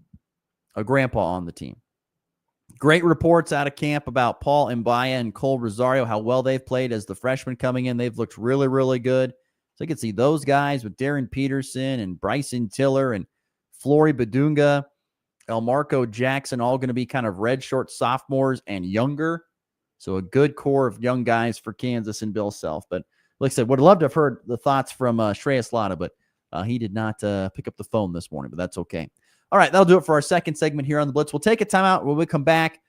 Great reports out of camp about Paul Mbaya and Cole Rosario, how well they've played as the freshmen coming in. They've looked really, really good. So you can see those guys with Darren Peterson and Bryson Tiller and Flory Badunga, Elmarco Jackson, all going to be kind of red short sophomores and younger. So a good core of young guys for Kansas and Bill Self. But like I said, would have loved to have heard the thoughts from Shreyas Laddha, but he did not pick up the phone this morning, but that's okay. All right, that'll do it for our second segment here on the Blitz. We'll take a timeout. When we come back,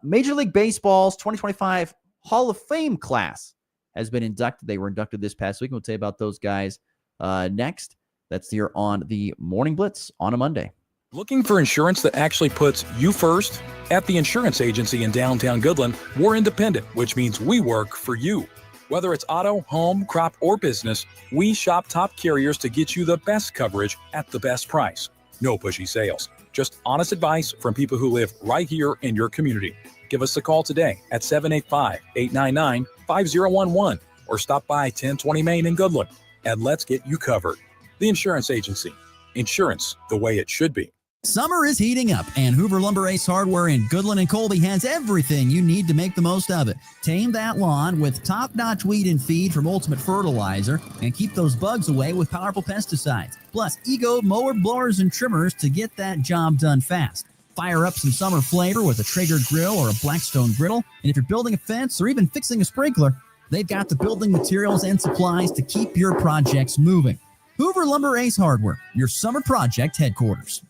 Major League Baseball's 2025 Hall of Fame class has been inducted. They were inducted this past week. We'll tell you about those guys next. That's here on the Morning Blitz on a Monday. Looking for insurance that actually puts you first? At the insurance agency in downtown Goodland, we're independent, which means we work for you. Whether it's auto, home, crop, or business, we shop top carriers to get you the best coverage at the best price. No pushy sales, just honest advice from people who live right here in your community. Give us a call today at 785-899-5011 or stop by 1020 Main in Goodland, and let's get you covered. The Insurance Agency. Insurance the way it should be. Summer is heating up, and Hoover Lumber Ace Hardware in Goodland and Colby has everything you need to make the most of it. Tame that lawn with top-notch weed and feed from Ultimate Fertilizer, and keep those bugs away with powerful pesticides. Plus, Ego mower, blowers, and trimmers to get that job done fast. Fire up some summer flavor with a Traeger grill or a Blackstone griddle, and if you're building a fence or even fixing a sprinkler, they've got the building materials and supplies to keep your projects moving. Hoover Lumber Ace Hardware, your summer project headquarters.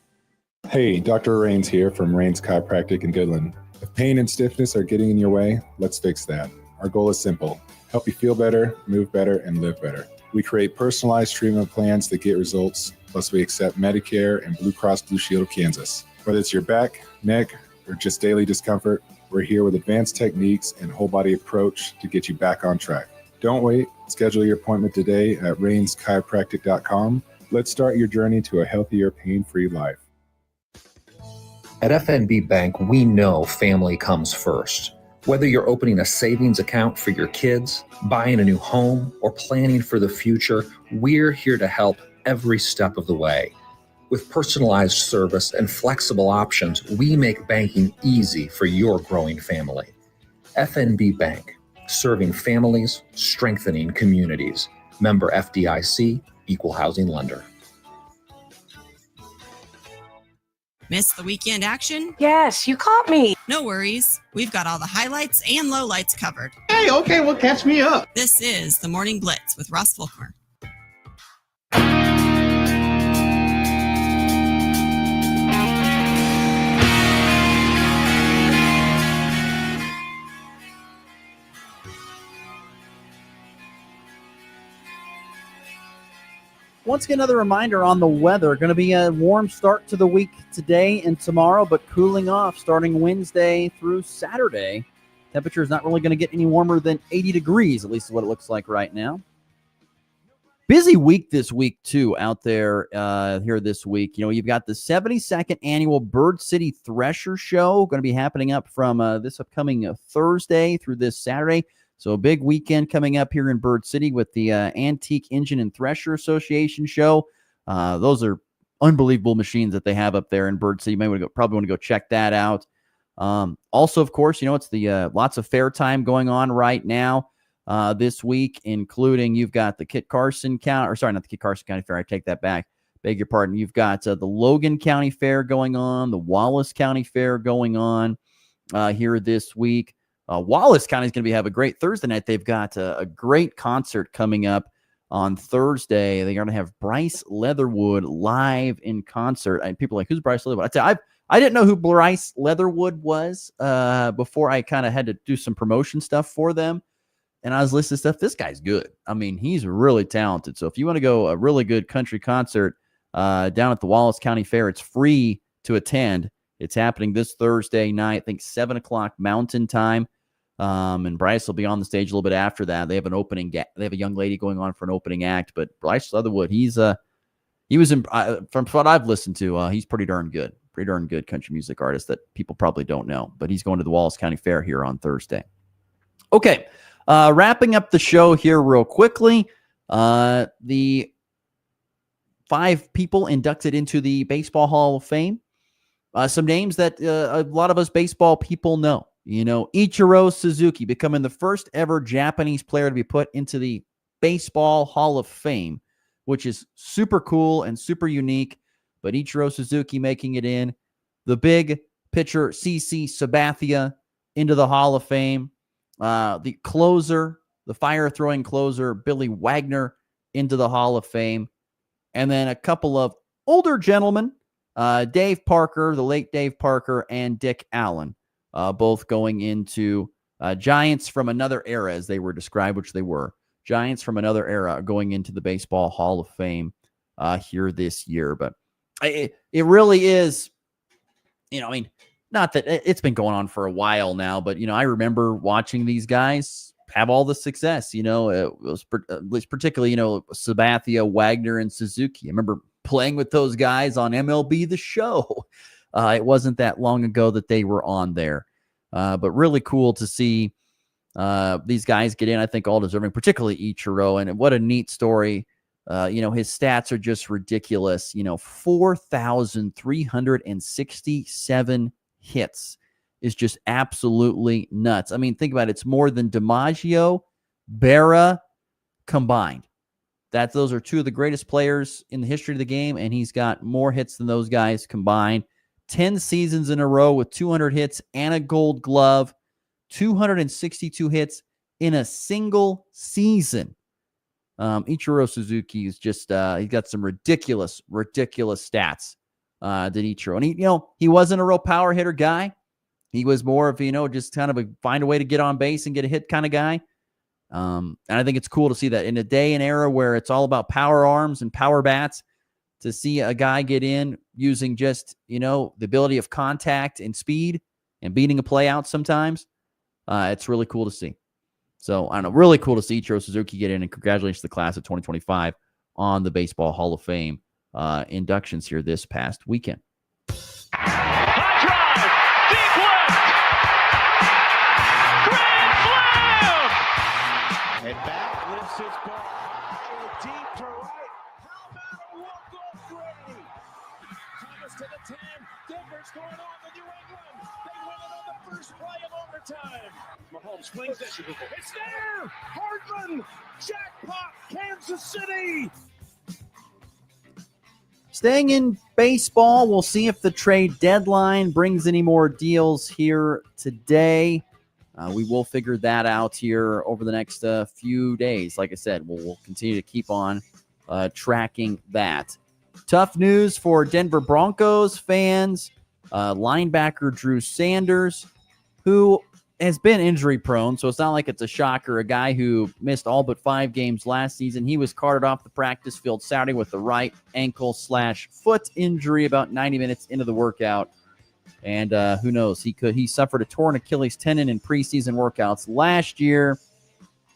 Hey, Dr. Rains here from Rains Chiropractic in Goodland. If pain and stiffness are getting in your way, let's fix that. Our goal is simple: help you feel better, move better, and live better. We create personalized treatment plans that get results, plus we accept Medicare and Blue Cross Blue Shield of Kansas. Whether it's your back, neck, or just daily discomfort, we're here with advanced techniques and whole body approach to get you back on track. Don't wait. Schedule your appointment today at rainschiropractic.com. Let's start your journey to a healthier, pain-free life. At FNB Bank, we know family comes first. Whether you're opening a savings account for your kids, buying a new home, or planning for the future, we're here to help every step of the way. With personalized service and flexible options, we make banking easy for your growing family. FNB Bank, serving families, strengthening communities. Member FDIC, Equal Housing Lender. Missed the weekend action? Yes, you caught me. No worries. We've got all the highlights and lowlights covered. Hey, okay, well, catch me up. This is the Morning Blitz with Russ Volkmer. Once again, another reminder on the weather. Going to be a warm start to the week today and tomorrow, but cooling off starting Wednesday through Saturday. Temperature is not really going to get any warmer than 80 degrees, at least is what it looks like right now. Busy week this week, too, out there here this week. You know, you've got the 72nd annual Bird City Thresher Show going to be happening up from this upcoming Thursday through this Saturday. So a big weekend coming up here in Bird City with the Antique Engine and Thresher Association show. Those are unbelievable machines that they have up there in Bird City. You may probably want to go check that out. Also, of course, you know, it's the lots of fair time going on right now this week, including you've got the Kit Carson County, or sorry, not the Kit Carson County Fair. I take that back. Beg your pardon. You've got the Logan County Fair going on, the Wallace County Fair going on here this week. Wallace County is going to have a great Thursday night. They've got a great concert coming up on Thursday. They're going to have Bryce Leatherwood live in concert. And people are like, who's Bryce Leatherwood? I tell you, I didn't know who Bryce Leatherwood was before I kind of had to do some promotion stuff for them. And I was listening to stuff. This guy's good. I mean, he's really talented. So if you want to go a really good country concert down at the Wallace County Fair, it's free to attend. It's happening this Thursday night, I think 7 o'clock Mountain Time. And Bryce will be on the stage a little bit after that. They have an opening. They have a young lady going on for an opening act. But Bryce Leatherwood, he was from what I've listened to, he's pretty darn good. Pretty darn good country music artist that people probably don't know. But he's going to the Wallace County Fair here on Thursday. Okay, wrapping up the show here real quickly. The 5 people inducted into the Baseball Hall of Fame. Some names that a lot of us baseball people know. You know, Ichiro Suzuki becoming the first ever Japanese player to be put into the Baseball Hall of Fame, which is super cool and super unique. But Ichiro Suzuki making it in. The big pitcher, CC Sabathia, into the Hall of Fame. The closer, the fire-throwing closer, Billy Wagner, into the Hall of Fame. And then a couple of older gentlemen, Dave Parker, the late Dave Parker, and Dick Allen. Both going into Giants from another era, as they were described, which they were. Giants from another era going into the Baseball Hall of Fame here this year. But it really is, you know, I mean, not that it's been going on for a while now, but, you know, I remember watching these guys have all the success, you know, it was particularly, you know, Sabathia, Wagner, and Suzuki. I remember playing with those guys on MLB The Show. It wasn't that long ago that they were on there. But really cool to see these guys get in. I think all deserving, particularly Ichiro. And what a neat story. You know, his stats are just ridiculous. You know, 4,367 hits is just absolutely nuts. I mean, think about it. It's more than DiMaggio, Berra combined. Those are 2 of the greatest players in the history of the game, and he's got more hits than those guys combined. 10 seasons in a row with 200 hits and a Gold Glove, 262 hits in a single season. Ichiro Suzuki is just, he's got some ridiculous stats, did Ichiro. And he wasn't a real power hitter guy. He was more of, just kind of find a way to get on base and get a hit kind of guy. And I think it's cool to see that in a day and era where it's all about power arms and power bats, to see a guy get in using just, the ability of contact and speed and beating a play out sometimes. It's really cool to see. So, I don't know, really cool to see Ichiro Suzuki get in, and congratulations to the class of 2025 on the Baseball Hall of Fame inductions here this past weekend. And back lifts his ball deep to right. How about a walk-off Gray? Thomas to the 10. Denver's going on to New England. They win it on the first play of overtime. Mahomes swings it. It's there. Hardman. Jackpot. Kansas City. Staying in baseball, we'll see if the trade deadline brings any more deals here today. We will figure that out here over the next few days. Like I said, we'll continue to keep on tracking that. Tough news for Denver Broncos fans. Linebacker Drew Sanders, who has been injury prone, so it's not like it's a shocker. A guy who missed all but 5 games last season. He was carted off the practice field Saturday with the right ankle/foot injury about 90 minutes into the workout. And who knows? He suffered a torn Achilles tendon in preseason workouts last year,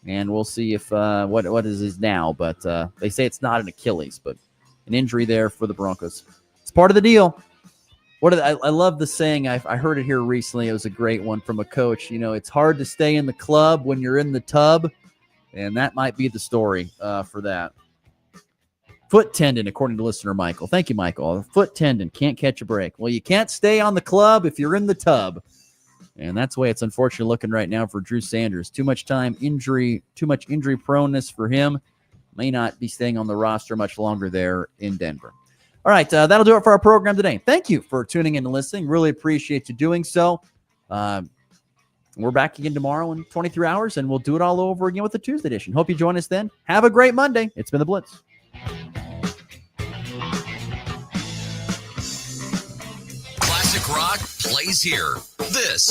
and we'll see if what is his now. But they say it's not an Achilles, but an injury there for the Broncos. It's part of the deal. I love the saying. I heard it here recently. It was a great one from a coach. It's hard to stay in the club when you're in the tub, and that might be the story for that. Foot tendon, according to listener Michael. Thank you, Michael. Foot tendon, can't catch a break. Well, you can't stay on the club if you're in the tub. And that's the way it's unfortunately looking right now for Drew Sanders. Too much injury proneness for him. May not be staying on the roster much longer there in Denver. All right, that'll do it for our program today. Thank you for tuning in and listening. Really appreciate you doing so. We're back again tomorrow in 23 hours, and we'll do it all over again with the Tuesday edition. Hope you join us then. Have a great Monday. It's been the Blitz. Classic rock plays here. This